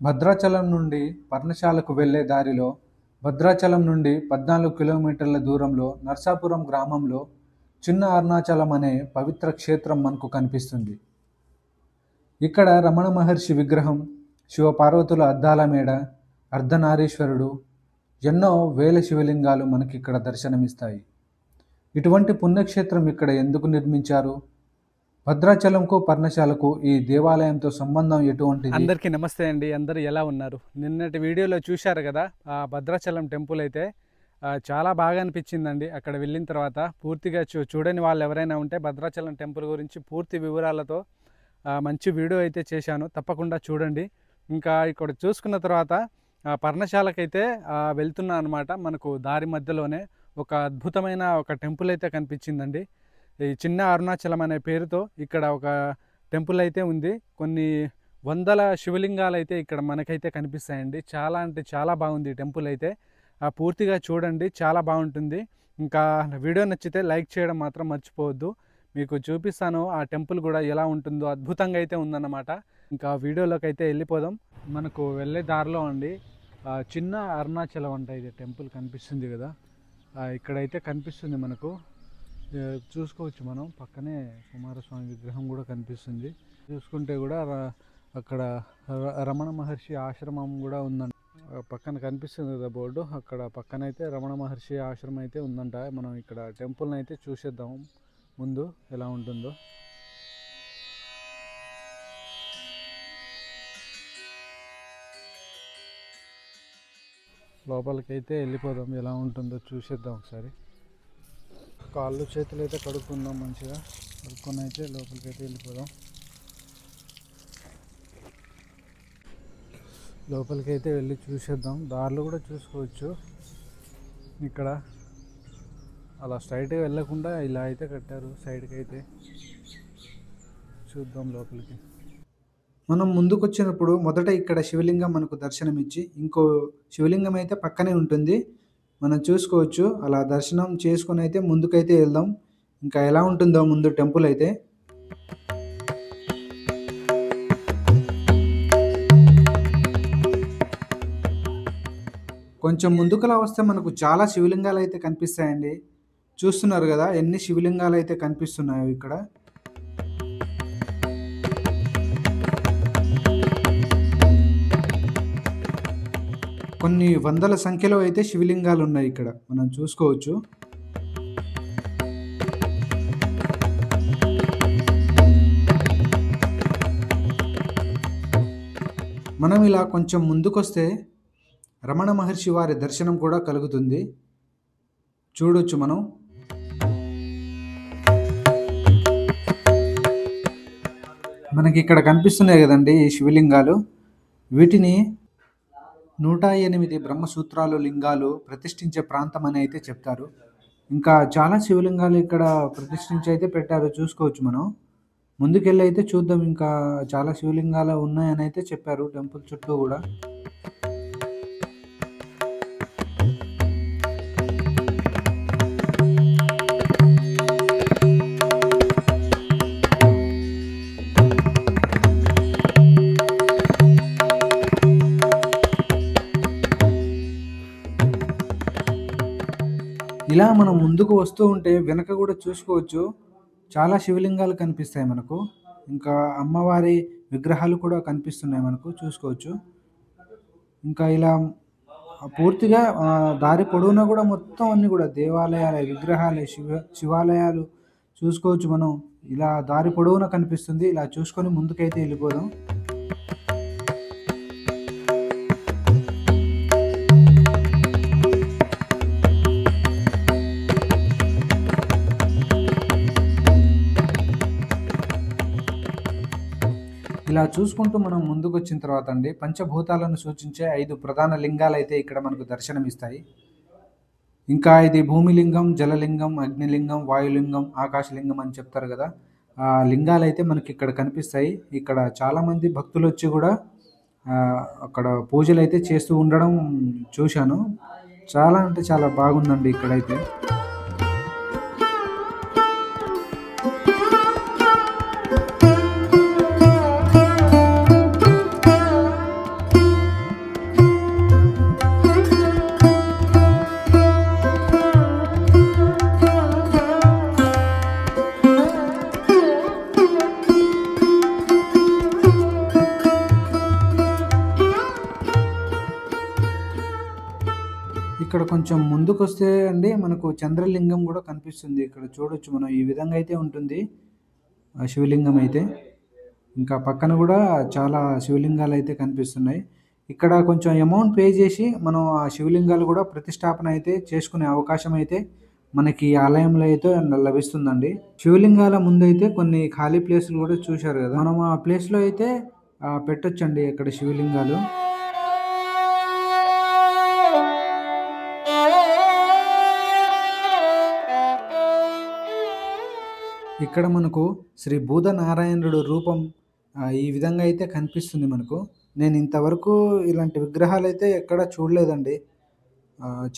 భద్రాచలం నుండి పర్ణశాలకు వెళ్లే దారిలో భద్రాచలం నుండి 14 కిలోమీటర్ల దూరంలో నర్సాపురం గ్రామంలో చిన్న అరుణాచలం అనే పవిత్ర క్షేత్రం మనకు కనిపిస్తుంది. ఇక్కడ రమణ మహర్షి విగ్రహం, శివపార్వతుల అద్దాల మేడ, అర్ధనారీశ్వరుడు, ఎన్నో వేల శివలింగాలు మనకి ఇక్కడ దర్శనమిస్తాయి. ఇటువంటి పుణ్యక్షేత్రం ఇక్కడ ఎందుకు నిర్మించారు? భద్రాచలంకు పర్ణశాలకు ఈ దేవాలయంతో సంబంధం ఎటువంటిది? అందరికీ నమస్తే అండి. అందరూ ఎలా ఉన్నారు? నిన్నటి వీడియోలో చూశారు కదా, ఆ భద్రాచలం టెంపుల్ అయితే చాలా బాగా అనిపించిందండి. అక్కడ వెళ్ళిన తర్వాత పూర్తిగా చూడని వాళ్ళు ఎవరైనా ఉంటే భద్రాచలం టెంపుల్ గురించి పూర్తి వివరాలతో మంచి వీడియో అయితే చేశాను, తప్పకుండా చూడండి. ఇంకా ఇక్కడ చూసుకున్న తర్వాత పర్ణశాలకైతే వెళ్తున్నా అనమాట. మనకు దారి మధ్యలోనే ఒక అద్భుతమైన ఒక టెంపుల్ అయితే కనిపించిందండి. ఈ చిన్న అరుణాచలం అనే పేరుతో ఇక్కడ ఒక టెంపుల్ అయితే ఉంది. కొన్ని వందల శివలింగాలు అయితే ఇక్కడ మనకైతే కనిపిస్తాయండి. చాలా అంటే చాలా బాగుంది ఈ టెంపుల్ అయితే. పూర్తిగా చూడండి, చాలా బాగుంటుంది. ఇంకా వీడియో నచ్చితే లైక్ చేయడం మాత్రం మర్చిపోవద్దు. మీకు చూపిస్తాను ఆ టెంపుల్ కూడా ఎలా ఉంటుందో, అద్భుతంగా అయితే ఉందన్నమాట. ఇంకా వీడియోలోకి అయితే వెళ్ళిపోదాం. మనకు వెళ్ళే దారిలో అండి చిన్న అరుణాచలం అంట ఇది టెంపుల్ కనిపిస్తుంది కదా, ఇక్కడైతే కనిపిస్తుంది మనకు. చూసుకోవచ్చు మనం, పక్కనే కుమారస్వామి విగ్రహం కూడా కనిపిస్తుంది. చూసుకుంటే కూడా అక్కడ రమణ మహర్షి ఆశ్రమం కూడా ఉందంట. పక్కన కనిపిస్తుంది కదా బోర్డు, అక్కడ పక్కన అయితే రమణ మహర్షి ఆశ్రమం అయితే ఉందంట. మనం ఇక్కడ టెంపుల్ని అయితే చూసేద్దాం ముందు ఎలా ఉంటుందో. లోపలికైతే వెళ్ళిపోదాం, ఎలా ఉంటుందో చూసేద్దాం ఒకసారి. కాళ్ళు చేతులు అయితే కడుక్కుందాం, మంచిగా కడుక్కొని అయితే లోపలికైతే వెళ్ళిపోదాం. లోపలికైతే వెళ్ళి చూసేద్దాం. దారిలో కూడా చూసుకోవచ్చు, ఇక్కడ అలా స్ట్రైట్గా వెళ్ళకుండా ఇలా అయితే కట్టారు సైడ్కి అయితే. చూద్దాం లోపలికి. మనం ముందుకు వచ్చినప్పుడు మొదట ఇక్కడ శివలింగం మనకు దర్శనమిచ్చి ఇంకో శివలింగం అయితే పక్కనే ఉంటుంది, మనం చూసుకోవచ్చు. అలా దర్శనం చేసుకొని అయితే ముందుకైతే వెళ్దాం. ఇంకా ఎలా ఉంటుందో ముందు టెంపుల్ అయితే. కొంచెం ముందుకలా వస్తే మనకు చాలా శివలింగాలు అయితే కనిపిస్తాయండి. చూస్తున్నారు కదా ఎన్ని శివలింగాలు అయితే కనిపిస్తున్నాయో ఇక్కడ. కొన్ని వందల సంఖ్యలో అయితే శివలింగాలు ఉన్నాయి ఇక్కడ, మనం చూసుకోవచ్చు. మనం ఇలా కొంచెం ముందుకొస్తే రమణ మహర్షి వారి దర్శనం కూడా కలుగుతుంది, చూడొచ్చు మనం. మనకి ఇక్కడ కనిపిస్తున్నాయి కదండి ఈ శివలింగాలు. వీటిని 108 బ్రహ్మసూత్రాలు లింగాలు ప్రతిష్ఠించే ప్రాంతం అని అయితే చెప్తారు. ఇంకా చాలా శివలింగాలు ఇక్కడ ప్రతిష్ఠించి అయితే పెట్టారు, చూసుకోవచ్చు మనం. ముందుకెళ్ళి అయితే చూద్దాం, ఇంకా చాలా శివలింగాలు ఉన్నాయని అయితే చెప్పారు టెంపుల్ చుట్టూ కూడా. ఇలా మనం ముందుకు వస్తూ ఉంటే వెనక కూడా చూసుకోవచ్చు, చాలా శివలింగాలు కనిపిస్తాయి మనకు. ఇంకా అమ్మవారి విగ్రహాలు కూడా కనిపిస్తున్నాయి మనకు, చూసుకోవచ్చు. ఇంకా ఇలా పూర్తిగా దారి పొడవునా కూడా మొత్తం అన్ని కూడా దేవాలయాలు, విగ్రహాలు, శివాలయాలు చూసుకోవచ్చు మనం. ఇలా దారి పొడవునా కనిపిస్తుంది. ఇలా చూసుకొని ముందుకైతే వెళ్ళిపోదాం. ఇలా చూసుకుంటూ మనం ముందుకు వచ్చిన తర్వాత అండి పంచభూతాలను సూచించే 5 ప్రధాన లింగాలు అయితే ఇక్కడ మనకు దర్శనమిస్తాయి. ఇంకా ఇది భూమిలింగం, జలలింగం, అగ్నిలింగం, వాయులింగం, ఆకాశలింగం అని చెప్తారు కదా, ఆ లింగాలు అయితే మనకి ఇక్కడ కనిపిస్తాయి. ఇక్కడ చాలామంది భక్తులు వచ్చి కూడా అక్కడ పూజలు అయితే చేస్తూ ఉండడం చూశాను. చాలా అంటే చాలా బాగుందండి ఇక్కడైతే. ఇక్కడ కొంచెం ముందుకొస్తే అండి మనకు చంద్రలింగం కూడా కనిపిస్తుంది. ఇక్కడ చూడొచ్చు మనం ఈ విధంగా అయితే ఉంటుంది ఆ శివలింగం అయితే. ఇంకా పక్కన కూడా చాలా శివలింగాలు అయితే కనిపిస్తున్నాయి. ఇక్కడ కొంచెం అమౌంట్ పే చేసి మనం ఆ శివలింగాలు కూడా ప్రతిష్టాపన అయితే చేసుకునే అవకాశం అయితే మనకి ఈ ఆలయంలో అయితే లభిస్తుందండి. శివలింగాల ముందైతే కొన్ని ఖాళీ ప్లేసులు కూడా చూశారు కదా, మనం ఆ ప్లేస్లో అయితే పెట్టొచ్చండి ఇక్కడ శివలింగాలు. ఇక్కడ మనకు శ్రీ భూతనారాయణుడు రూపం ఈ విధంగా అయితే కనిపిస్తుంది మనకు. నేను ఇంతవరకు ఇలాంటి విగ్రహాలు అయితే ఎక్కడ చూడలేదండి.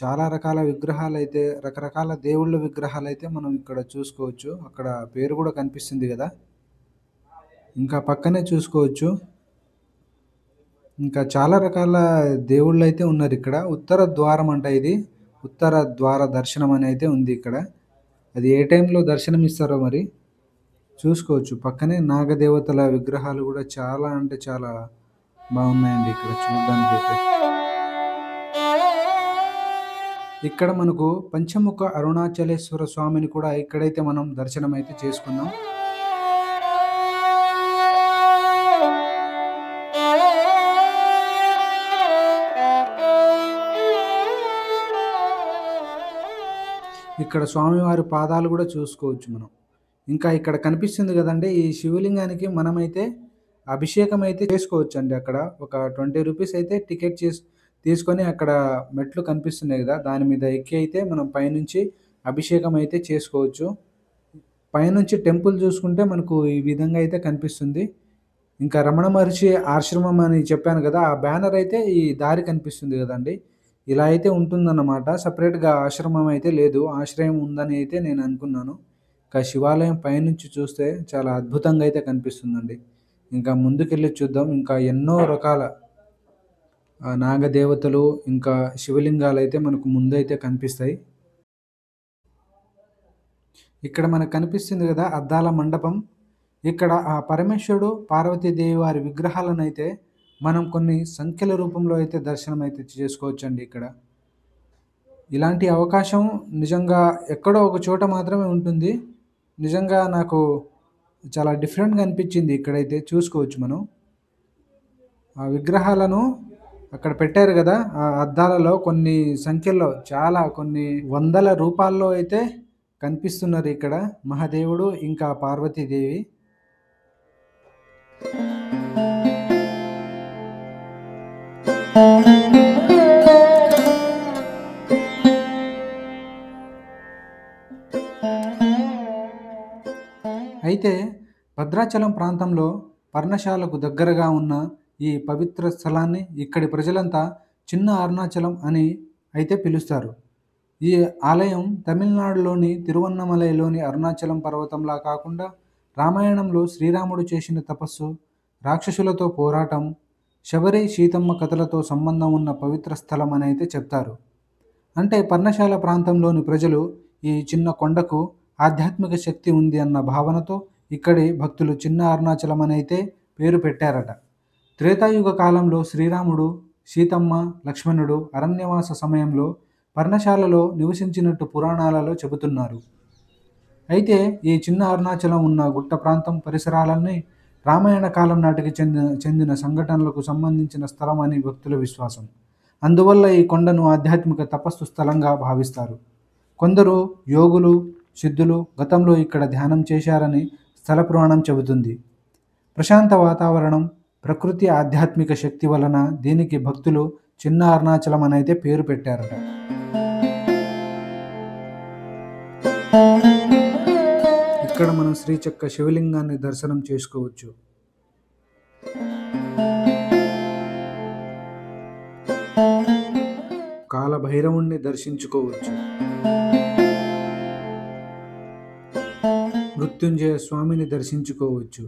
చాలా రకాల విగ్రహాలు అయితే, రకరకాల దేవుళ్ళ విగ్రహాలు అయితే మనం ఇక్కడ చూసుకోవచ్చు. అక్కడ పేరు కూడా కనిపిస్తుంది కదా, ఇంకా పక్కనే చూసుకోవచ్చు. ఇంకా చాలా రకాల దేవుళ్ళు అయితే ఉన్నారు ఇక్కడ. ఉత్తర ద్వారం అంట ఇది, ఉత్తర ద్వార దర్శనం అని అయితే ఉంది ఇక్కడ. అది ఏ టైంలో దర్శనం ఇస్తారో మరి చూసుకోవచ్చు. పక్కనే నాగదేవతల విగ్రహాలు కూడా చాలా అంటే చాలా బాగున్నాయండి ఇక్కడ చూడడానికి అయితే. ఇక్కడ మనకు పంచముఖ అరుణాచలేశ్వర స్వామిని కూడా ఇక్కడైతే మనం దర్శనం అయితే చేసుకుందాం. ఇక్కడ స్వామివారి పాదాలు కూడా చూసుకోవచ్చు మనం. ఇంకా ఇక్కడ కనిపిస్తుంది కదండి, ఈ శివలింగానికి మనమైతే అభిషేకం అయితే చేసుకోవచ్చు అండి. అక్కడ ఒక 20 రూపీస్ అయితే టికెట్ తీసుకొని అక్కడ మెట్లు కనిపిస్తున్నాయి కదా, దాని మీద ఎక్కి అయితే మనం పైనుంచి అభిషేకం అయితే చేసుకోవచ్చు. పైనుంచి టెంపుల్ చూసుకుంటే మనకు ఈ విధంగా అయితే కనిపిస్తుంది. ఇంకా రమణ మహర్షి ఆశ్రమం అని చెప్పాను కదా, ఆ బ్యానర్ అయితే ఈ దారి కనిపిస్తుంది కదండి, ఇలా అయితే ఉంటుందన్నమాట. సపరేట్గా ఆశ్రమం అయితే లేదు, ఆశ్రయం ఉందని అయితే నేను అనుకున్నాను. ఇంకా శివాలయం పైనుంచి చూస్తే చాలా అద్భుతంగా అయితే కనిపిస్తుందండి. ఇంకా ముందుకెళ్ళి చూద్దాం. ఇంకా ఎన్నో రకాల నాగదేవతలు ఇంకా శివలింగాలు అయితే మనకు ముందైతే కనిపిస్తాయి. ఇక్కడ మనకు కనిపిస్తుంది కదా అద్దాల మండపం. ఇక్కడ ఆ పరమేశ్వరుడు పార్వతీదేవి వారి విగ్రహాలను అయితే మనం కొన్ని సంఖ్యల రూపంలో అయితే దర్శనం అయితే చేసుకోవచ్చండి. ఇక్కడ ఇలాంటి అవకాశం నిజంగా ఎక్కడో ఒక చోట మాత్రమే ఉంటుంది. నిజంగా నాకు చాలా డిఫరెంట్గా అనిపించింది. ఇక్కడైతే చూసుకోవచ్చు మనం ఆ విగ్రహాలను అక్కడ పెట్టారు కదా, ఆ అద్దాలలో కొన్ని సంఖ్యల్లో చాలా కొన్ని వందల రూపాల్లో అయితే కనిపిస్తున్నారు ఇక్కడ మహాదేవుడు ఇంకా పార్వతీదేవి. అయితే భద్రాచలం ప్రాంతంలో పర్ణశాలకు దగ్గరగా ఉన్న ఈ పవిత్ర స్థలాన్ని ఇక్కడి ప్రజలంతా చిన్న అరుణాచలం అని అయితే పిలుస్తారు. ఈ ఆలయం తమిళనాడులోని తిరువన్నమలైలోని అరుణాచలం పర్వతంలా కాకుండా రామాయణంలో శ్రీరాముడు చేసిన తపస్సు, రాక్షసులతో పోరాటం, శబరి సీతమ్మ కథలతో సంబంధం ఉన్న పవిత్ర స్థలం అని అయితే చెప్తారు. అంటే పర్ణశాల ప్రాంతంలోని ప్రజలు ఈ చిన్న కొండకు ఆధ్యాత్మిక శక్తి ఉంది అన్న భావనతో ఇక్కడి భక్తులు చిన్న అరుణాచలం అని అయితే పేరు పెట్టారట. త్రేతాయుగ కాలంలో శ్రీరాముడు, సీతమ్మ, లక్ష్మణుడు అరణ్యవాస సమయంలో పర్ణశాలలో నివసించినట్టు పురాణాలలో చెబుతున్నారు. అయితే ఈ చిన్న అరుణాచలం ఉన్న గుట్ట ప్రాంతం పరిసరాలన్నీ రామాయణ కాలం నాటికి చెందిన సంఘటనలకు సంబంధించిన స్థలం అని భక్తుల విశ్వాసం. అందువల్ల ఈ కొండను ఆధ్యాత్మిక తపస్సు స్థలంగా భావిస్తారు. కొందరు యోగులు, సిద్ధులు గతంలో ఇక్కడ ధ్యానం చేశారని స్థల పురాణం చెబుతుంది. ప్రశాంత వాతావరణం, ప్రకృతి ఆధ్యాత్మిక శక్తి వలన దీనికి భక్తులు చిన్న అరుణాచలం అని అయితే పేరు పెట్టారట. ఇక్కడ మనం శ్రీచక్ర శివలింగాన్ని దర్శనం చేసుకోవచ్చు. కాలభైరవుణ్ణి దర్శించుకోవచ్చు. మృత్యుంజయ స్వామిని దర్శించుకోవచ్చు.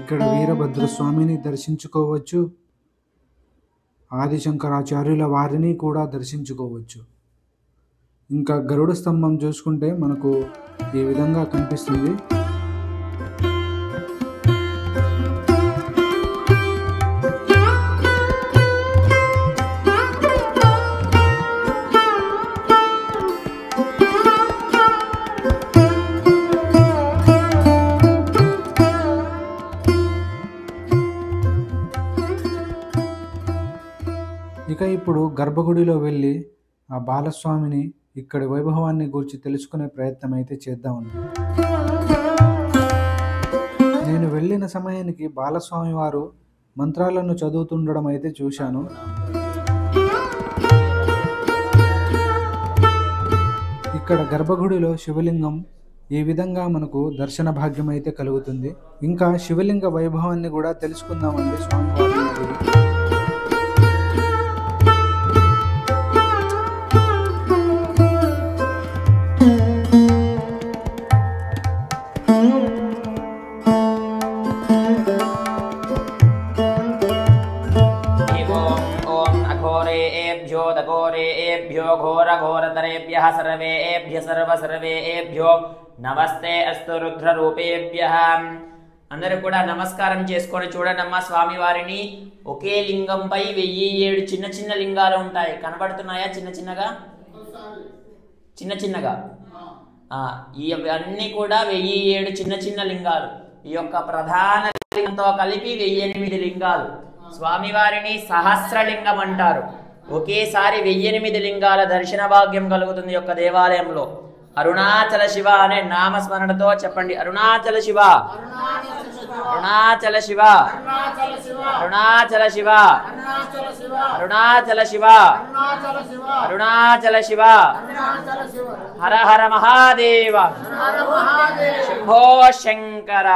ఇక్కడ వీరభద్రస్వామిని దర్శించుకోవచ్చు, ఆదిశంకరాచార్యుల వారిని కూడా దర్శించుకోవచ్చు. ఇంకా గరుడ స్తంభం చూసుకుంటే మనకు ఈ విధంగా కనిపిస్తుంది. ఇక ఇప్పుడు గర్భగుడిలో వెళ్ళి ఆ బాలస్వామిని ఇక్కడి వైభవాన్ని గురించి తెలుసుకునే ప్రయత్నం అయితే చేద్దామండి. నేను వెళ్ళిన సమయానికి బాలస్వామి వారు మంత్రాలను చదువుతుండడం అయితే చూశాను. ఇక్కడ గర్భగుడిలో శివలింగం ఈ విధంగా మనకు దర్శన భాగ్యం అయితే కలుగుతుంది. ఇంకా శివలింగ వైభవాన్ని కూడా తెలుసుకుందామండి స్వామివారి. घोरेभ्यो घोरघोरतरेभ्यः सर्वेभ्यः सर्वेभ्यो నమస్తే అస్తు రుద్రరూపేభ్యః. అందరూ కూడా నమస్కారం చేసుకొని చూడండమ్మా స్వామివారిని. ఒకే లింగంపై 1007 చిన్న చిన్న లింగాలు ఉంటాయి. కనబడుతున్నాయా? చిన్న చిన్నగా ఇవన్నీ కూడా 1007 చిన్న చిన్న లింగాలు. ఈ యొక్క ప్రధాన లింగంతో కలిపి 1008 లింగాలు. స్వామివారిని సహస్రలింగం అంటారు. ఒకేసారి 1008 లింగాల దర్శన భాగ్యం కలుగుతుంది యొక్క దేవాలయంలో. అరుణాచల శివ అనే నామస్మరణతో చెప్పండి. అరుణాచల శివ, అరుణాచల శివ, అరుణాచల శివ, అరుణాచల శివ, అరుణాచల శివ. హర హర మహాదేవ, శంభో శంకర.